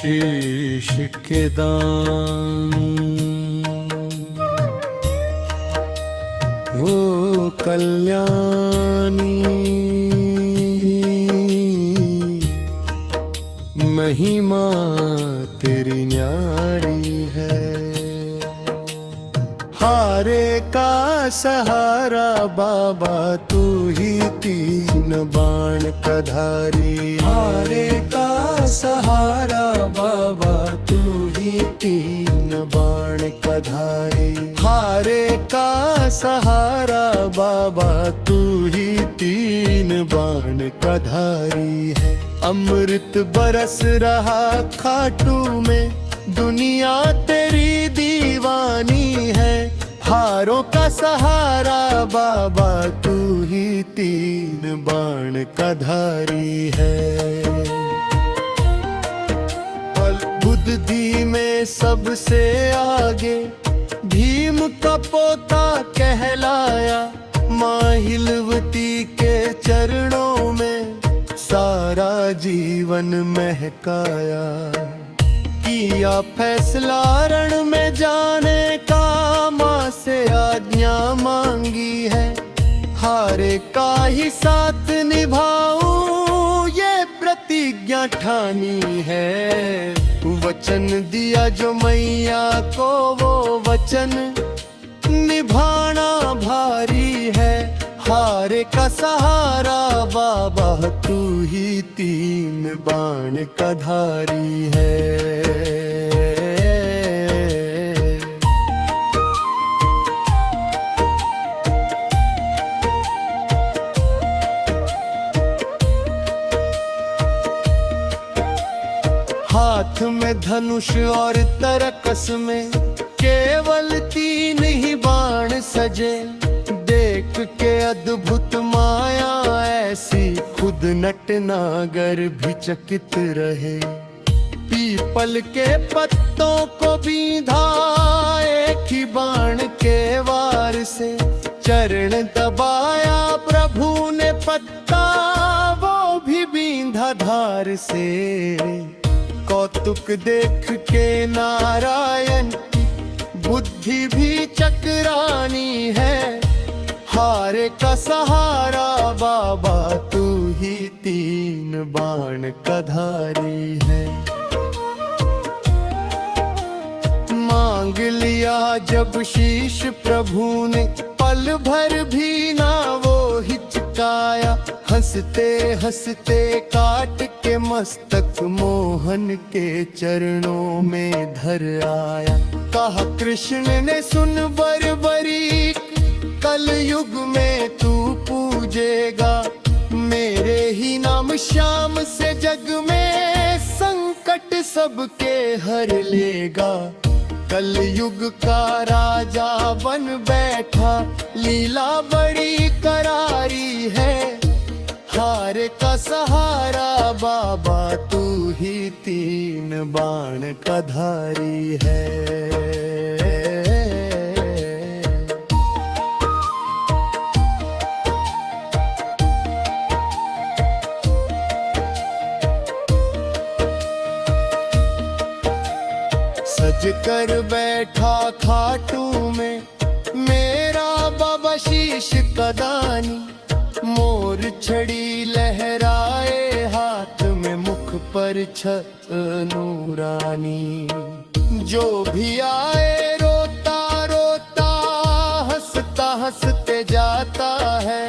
शीश के दान वो कल्याणी महिमा तेरी न्यारी है। हारे का सहारा बाबा तू ही तीन बाण का धारी। हारे का सहारा बाबा तू ही तीन बाण का धारी। हारे का सहारा बाबा तू ही तीन बाण का धारी है। अमृत बरस रहा खाटू में दुनिया तेरी दीवानी है। हारों का सहारा बाबा तू ही तीन बाण का धारी है। बुद्धि में सबसे आगे भीम का पोता कहलाया। माँ हिलवती के चरणों में सारा जीवन महकाया। किया फैसला रण में जाने का माँ से आज्ञा मांगी है। हारे का ही साथ निभाऊं ये प्रतिज्ञा ठानी है। वचन दिया जो मैया को वो वचन निभाना भारी है। हारे का सहारा बाबा तू ही तीन बाण का धारी है। हाथ में धनुष और तरकस में केवल तीन ही बाण सजे। देख के अद्भुत माया ऐसी खुद नटनागर भी चकित रहे। पीपल के पत्तों को बींधा एक ही बाण के वार से। चरण दबाया प्रभु ने पत्ता वो भी बींधा धार से। कौतुक देख के नारायण की बुद्धि भी चकरानी है। हारे का सहारा बाबा तू ही तीन बाण का धारी है। मांग लिया जब शीश प्रभु ने पल भर भी ना वो हिचकाया। हंसते हंसते काट के मस्तक मोहन के चरणों में धर आया। कहा कृष्ण ने सुन बरबरी कल युग में तू पूजेगा। मेरे ही नाम श्याम से जग में संकट सबके हर लेगा। कल युग का राजा बन बैठा लीला बड़ी करारी है। हारे का सहारा बाबा तू ही तीन बाण का धारी है। सज कर बैठा खाटू में मेरा बाबा शीश का दानी। मोर छड़ी लहराए हाथ में मुख पर छत नूरानी। जो भी आए रोता रोता हंसता हंसते जाता है।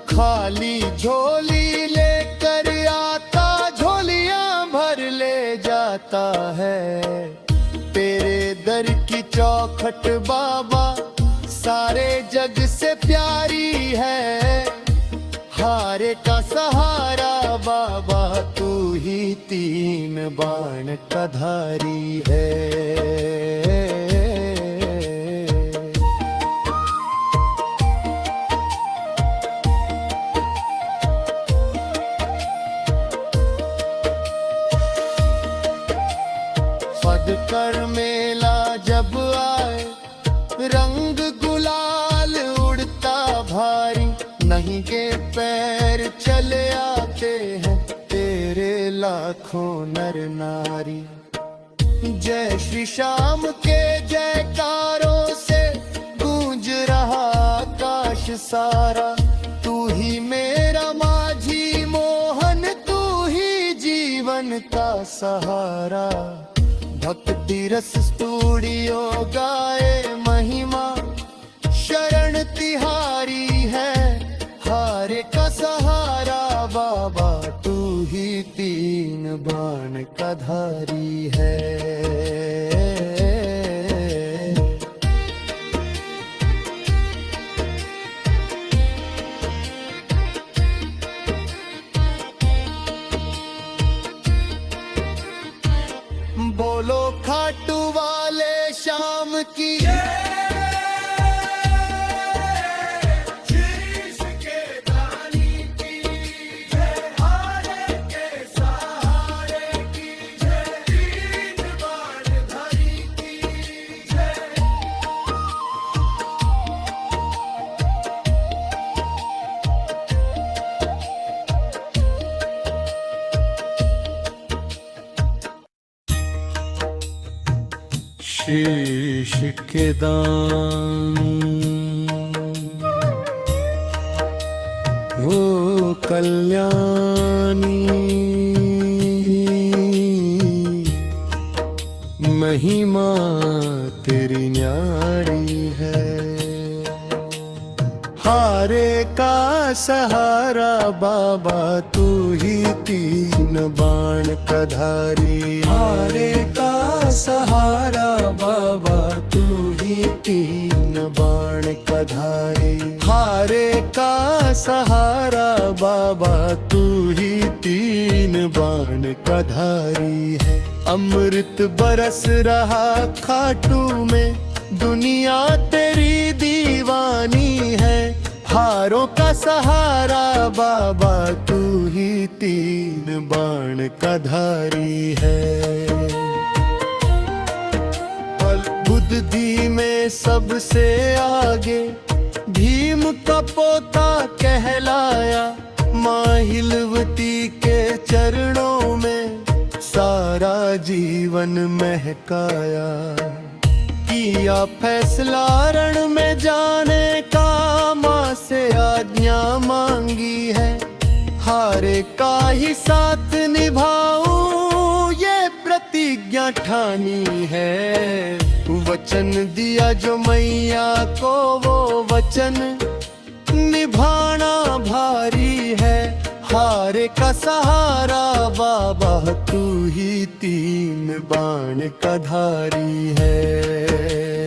खाली झोली लेकर आता झोलियां भर ले जाता है। तेरे दर की चौखट बाबा सारे जग से प्यारी है। हारे का सहारा बाबा तू ही तीन बाण का धारी है। फद कर मेला जब आए रंग गुलाल उड़ता भारी। नहीं के पैर चले आते हैं तेरे लाखों नर नारी। जय श्री श्याम के जयकारों से गूंज रहा आकाश सारा। तू ही मेरा माझी मोहन, तू ही जीवन का सहारा। भक्ति रस स्टूडियो गाए महिमा, शरण तिहारी है हारे का सहारा। बाबा तू ही तीन बाण का धारी है। बोलो खाटू वाले श्याम की शीश के दान वो कल्याणी, महिमा तेरी न्यारी है। हारे का सहारा बाबा तू ही तीन बाण का धारी। हारे का सहारा बाबा तू ही तीन बाण का धारी। हारे का सहारा बाबा तू ही तीन बाण का धारी है। अमृत बरस रहा खाटू में, दुनिया तेरी दीवानी है। हारों का सहारा बाबा तू ही तीन बाण का धारी है। बुद्धि में सबसे आगे भीम का पोता कहलाया। माँ हिलवती के चरणों में सारा जीवन महकाया। किया फैसला रण में जाने का, माँ से आज्ञा मांगी है। हारे का ही साथ निभाऊं ये प्रतिज्ञा ठानी है। वचन दिया जो मैया को वो वचन निभाना भारी है। हारे का सहारा बाबा तू ही तीन बाण का धारी है।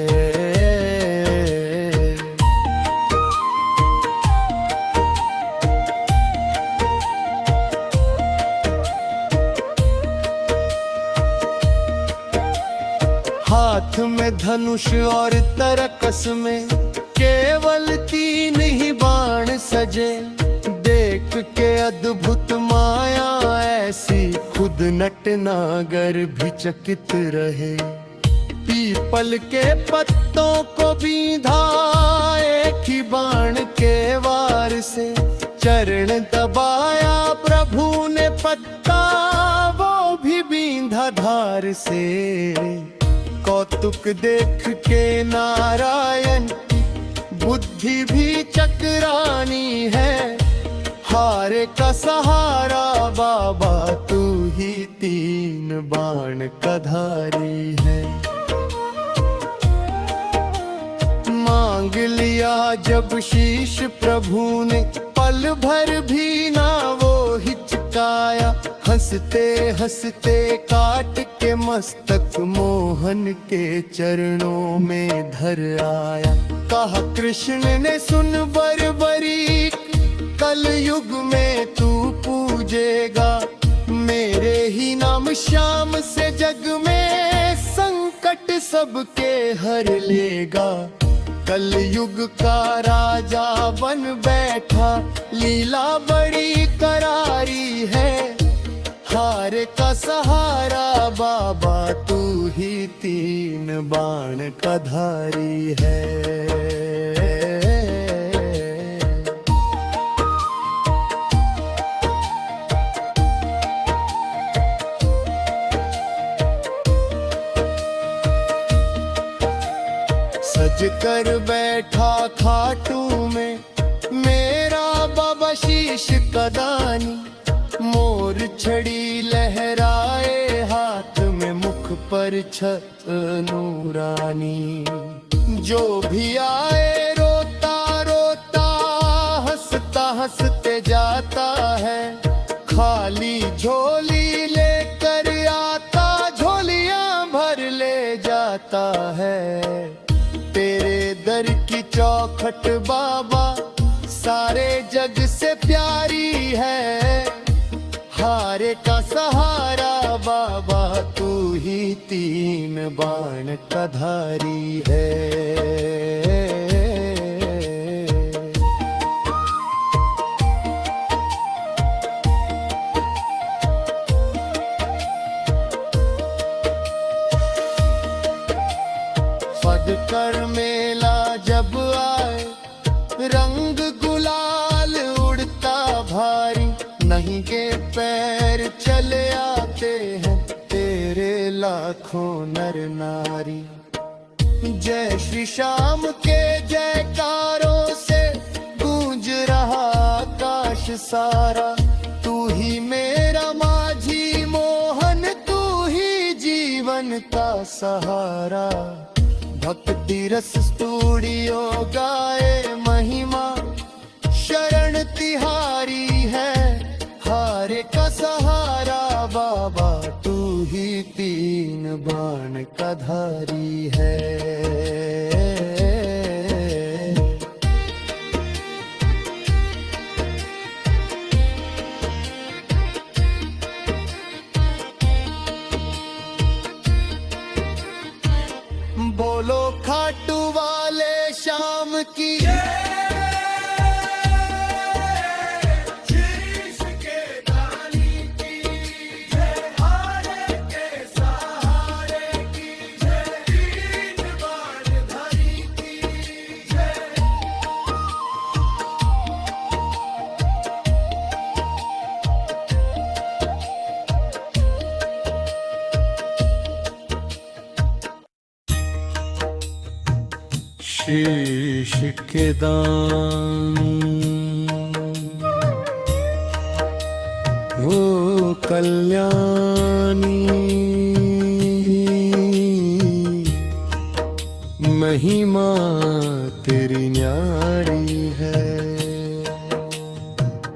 हाथ में धनुष और तरकस में केवल तीन ही बाण सजे। देख के अद्भुत माया ऐसी, खुद नटनागर भी चकित रहे। पीपल के पत्तों को बींधा एक ही बाण के वार से। चरण दबाया प्रभु ने पत्ता, वो भी बींधा धार से। कौतुक देख के नारायण की बुद्धि भी चक्रानी है। हारे का सहारा बाबा तू ही तीन बाण का धारी है। मांग लिया जब शीश प्रभु ने, पल भर भी ना वो हिचकाया। हंसते हंसते काट के मस्तक मोहन के चरणों में धर आया। कहा कृष्ण ने सुन बरबरी, कल युग में तू पूजेगा। मेरे ही नाम श्याम से जग में संकट सबके हर लेगा। कल युग का राजा बन बैठा, लीला बड़ी करारी है। हारे का सहारा बाबा तू ही तीन बाण का धारी है। सज कर बैठा खाटू में मेरा बाबा शीश कदानी। मोर छड़ी लहराए हाथ में, मुख पर छत नूरानी। जो भी आए रोता रोता, हंसता हंसते जाता है। खाली झोली लेकर आता, झोलियां भर ले जाता है। तेरे दर की चौखट बाबा सारे जग से प्यारी है। हारे का सहारा बाबा तू ही तीन बाण का धारी है। फद कर मेला जब आए, रंग गुलाल उड़ता भारी। नहीं के पैर चले आते हैं तेरे लाखों नर नारी। जय श्री श्याम के जयकारों से गूंज रहा आकाश सारा। तू ही मेरा माझी मोहन, तू ही जीवन का सहारा। भक्ति रस स्टूडियो गाए महिमा, शरण तिहारी है। हारे का सहारा बाबा तू ही तीन बाण का धारी है। बोलो खाटू वाले श्याम की, शीश के दान हो कल्याणी। महिमा तेरी न्यारी है।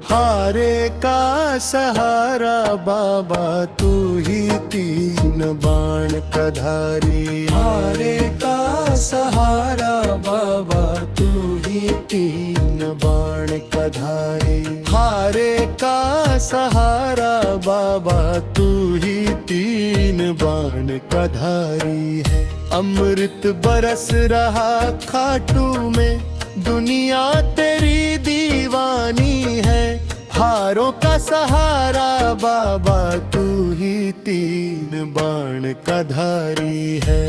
हारे का सहारा बाबा तू ही तीन बाण का धारी। हारे का सहारा बाबा तू ही तीन बाण का धारी। हारे का सहारा बाबा तू ही तीन बाण का धारी है। अमृत बरस रहा खाटू में, दुनिया तेरी दीवानी है। हारों का सहारा बाबा तू ही तीन बाण का धारी है।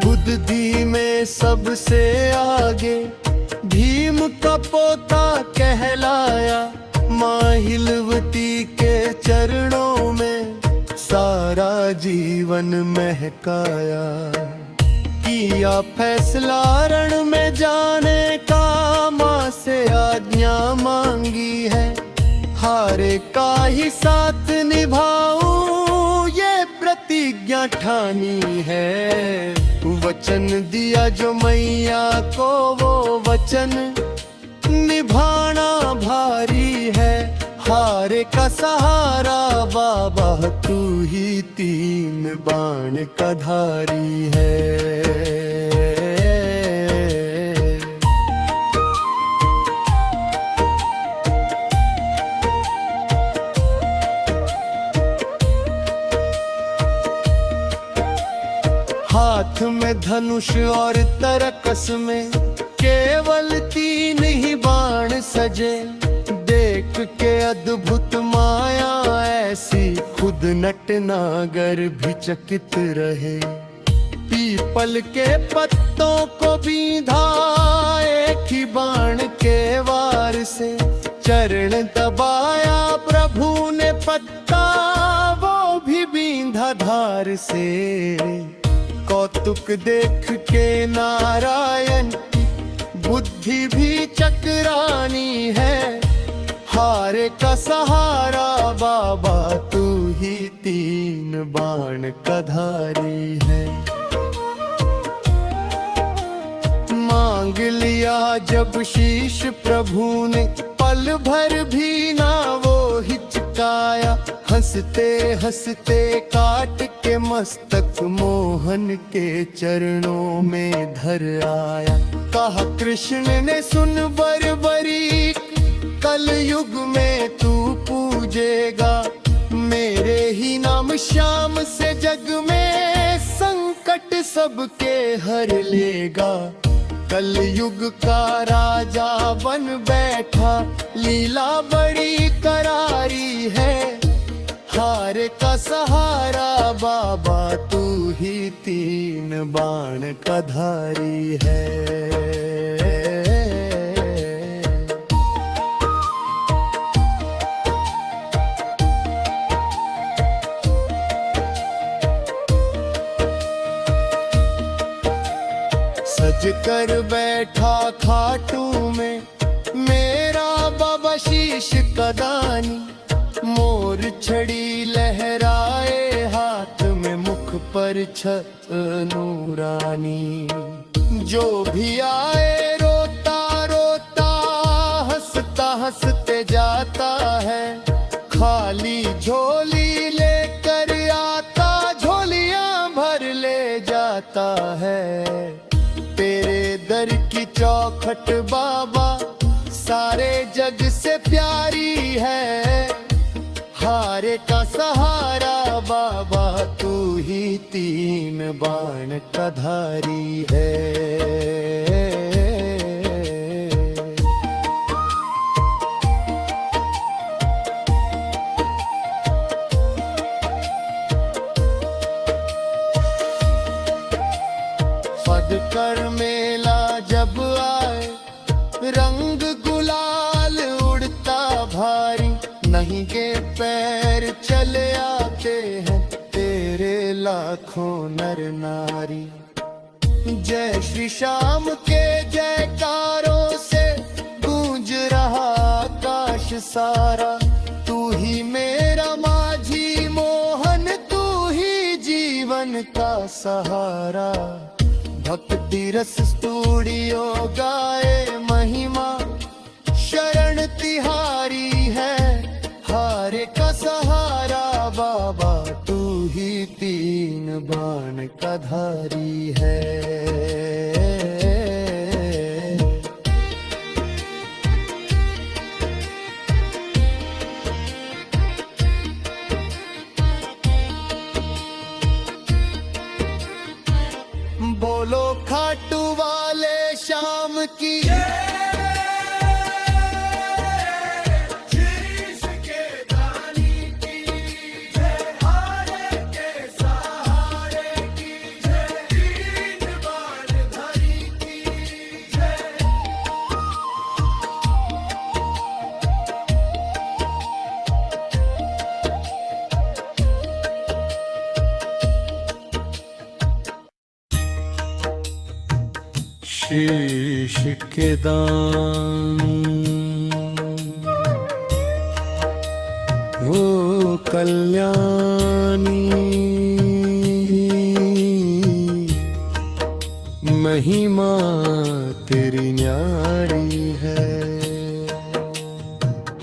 बुद्धि में सबसे आगे भीम का पोता कहलाया। माँ हिलवती के चरणों में सारा जीवन महकाया। किया फैसला रण में जाने का, माँ से आज्ञा मांगी है। हारे का ही साथ निभाऊं ये प्रतिज्ञा ठानी है। वचन दिया जो मैया को वो वचन निभाना भारी है। हारे का सहारा बाबा तू ही तीन बाण का धारी है। हाथ में धनुष और तरकस में केवल तीन ही बाण सजे। देख के अद्भुत माया ऐसी, खुद नटनागर भी चकित रहे। पीपल के पत्तों को बींधा एक ही बाण के वार से। चरण दबाया प्रभु ने पत्ता, वो भी बींधा धार से। कौतुक कौतुक देख के नारायण की बुद्धि भी चकरानी है। हारे का सहारा बाबा तू ही तीन बाण का धारी है। मांग लिया जब शीश प्रभु ने पल भर भी ना वो हिचकाया। हंसते हंसते काट के मस्तक मोहन के चरणों में धर आया। कहा कृष्ण ने सुन बरबरी कल युग में तू पूजेगा। मेरे ही नाम श्याम से जग में संकट सबके हर लेगा। कल युग का राजा बन बैठा लीला बड़ी करारी है। हार का सहारा बाबा तू ही तीन बाण का धारी है। सज कर बैठा खाटू में मेरा बाबा शीश कदानी। मोर छड़ी लहराए हाथ में मुख पर छत नूरानी। जो भी आए रोता रोता हंसता हंसते जाता है। खाली झोली लेकर आता झोलियां भर ले जाता है। तेरे दर की चौखट बाबा सारे जग से प्यारी है। हारे का सहारा बाबा तू ही तीन बाण का धारी है। कर मेला जब आए रंग गुलाल उड़ता भारी। नहीं के पैर चले आते हैं तेरे लाखों नर नारी। जय श्री श्याम के जयकारों से गूंज रहा आकाश सारा। तू ही मेरा माझी मोहन तू ही जीवन का सहारा। भक्ति रस स्टूडियो गाए महिमा शरण तिहारी है। हारे का सहारा बाबा तू ही तीन बाण का धारी है। बोलो खाटू वाले श्याम की शीश के दानी वो कल्याणी। महिमा तेरी न्यारी है।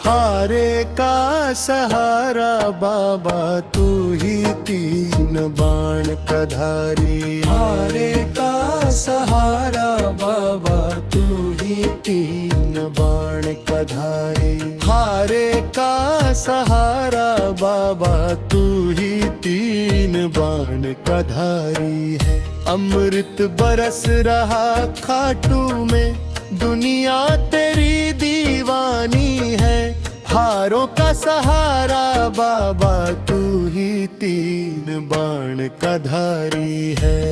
हारे का सहारा बाबा तू ही तीन बाण का धारी। हारे का सहारा बाबा तू ही तीन बाण का धारी। हारे का सहारा बाबा तू ही तीन बाण का धारी है। अमृत बरस रहा खाटू में दुनिया तेरी दीवानी है। हारों का सहारा बाबा तू ही तीन बाण का धारी है।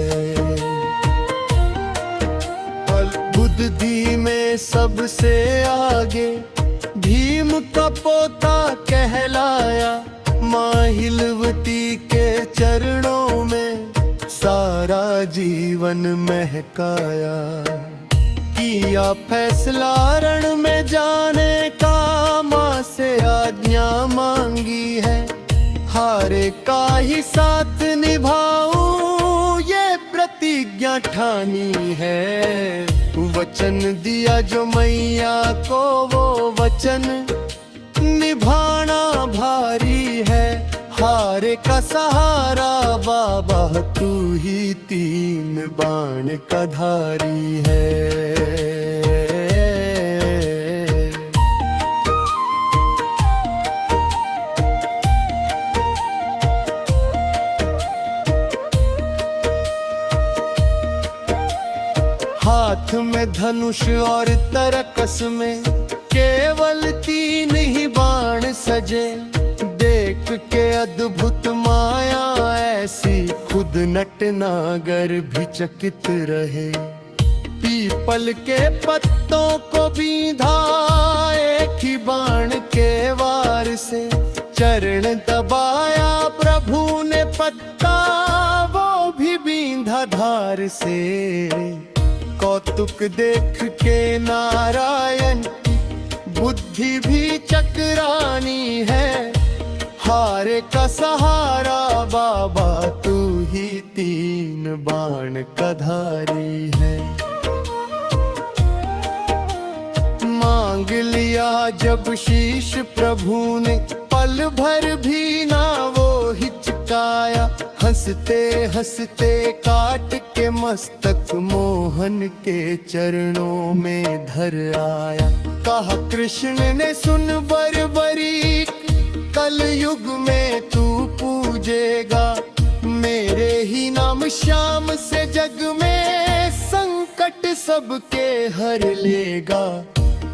बुद्धि में सबसे आगे भीम का पोता कहलाया। माँ हिलवती के चरणों में सारा जीवन महकाया। किया फैसला रण में जाने का, माँ से आज्ञा मांगी है। हारे का ही साथ निभाऊं ये प्रतिज्ञा ठानी है। वचन दिया जो मैया को वो वचन निभाना भारी है। हारे का सहारा बाबा तू ही तीन बाण का धारी है। हाथ में धनुष और तरकस में केवल तीन ही बाण सजे। देख के अद्भुत माया ऐसी, खुद नटनागर भी चकित रहे। पीपल के पत्तों को बींधा एक ही बाण के वार से। चरण दबाया प्रभु ने पत्ता, वो भी बींधा धार से। कौतुक देख के नारायण बुद्धि भी चकरानी है। हारे का सहारा बाबा तू ही तीन बाण का धारी है। मांग लिया जब शीश प्रभु ने, पल भर भी ना वो हिचकाया। हंसते हंसते काट के मस्तक मोहन के चरणों में धर आया। कहा कृष्ण ने सुन बरबरी, कल युग में तू पूजेगा। मेरे ही नाम श्याम से जग में संकट सबके हर लेगा।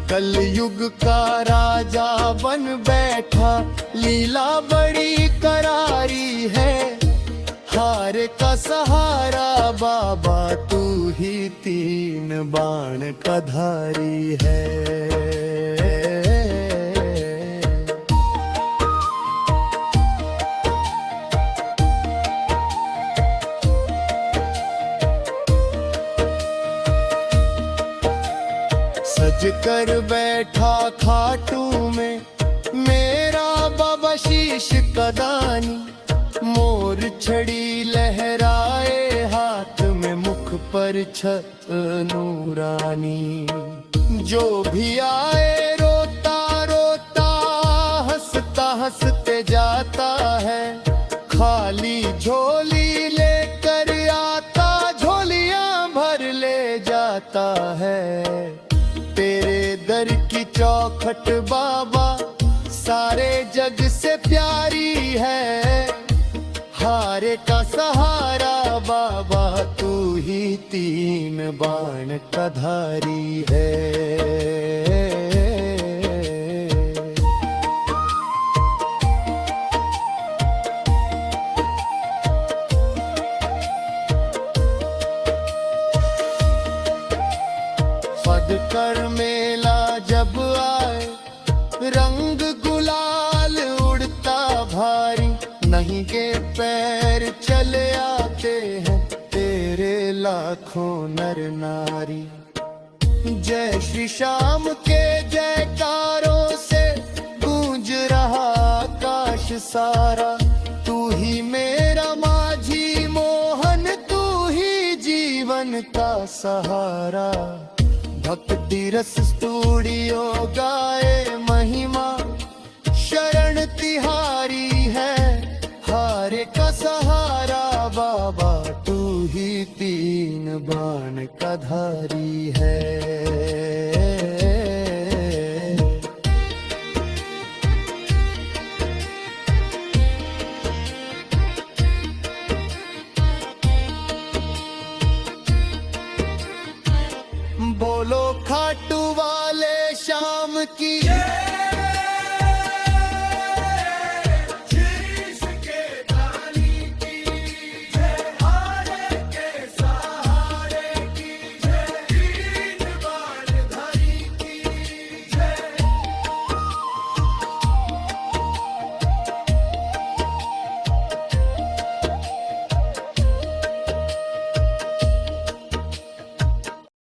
कल युग का राजा बन बैठा, लीला बड़ी करारी है। हारे का सहारा बाबा तू ही तीन बाण का धारी है। सज कर बैठा खाटू में मेरा बाबा शीश कदानी। मोर छड़ी लहराए हाथ में, मुख पर छत नूरानी। जो भी आए रोता रोता, हंसता हंसते जाता है। खाली झोली लेकर आता, झोलियां भर ले जाता है। तेरे दर की चौखट बाबा सारे जग से प्यारी है। हारे का सहारा बाबा तू ही तीन बाण का धारी है। फद कर मेला जब आए, रंग गुलाल उड़ता भारी। नहीं के पैर चले आते हैं तेरे लाखों नर नारी। जय श्री श्याम के जयकारों से गूंज रहा आकाश सारा। तू ही मेरा माझी मोहन, तू ही जीवन का सहारा। भक्ति रस स्टूडियो गाए महिमा, शरण तिहारी है। हारे का सहारा बाबा तू ही तीन बाण का धारी है।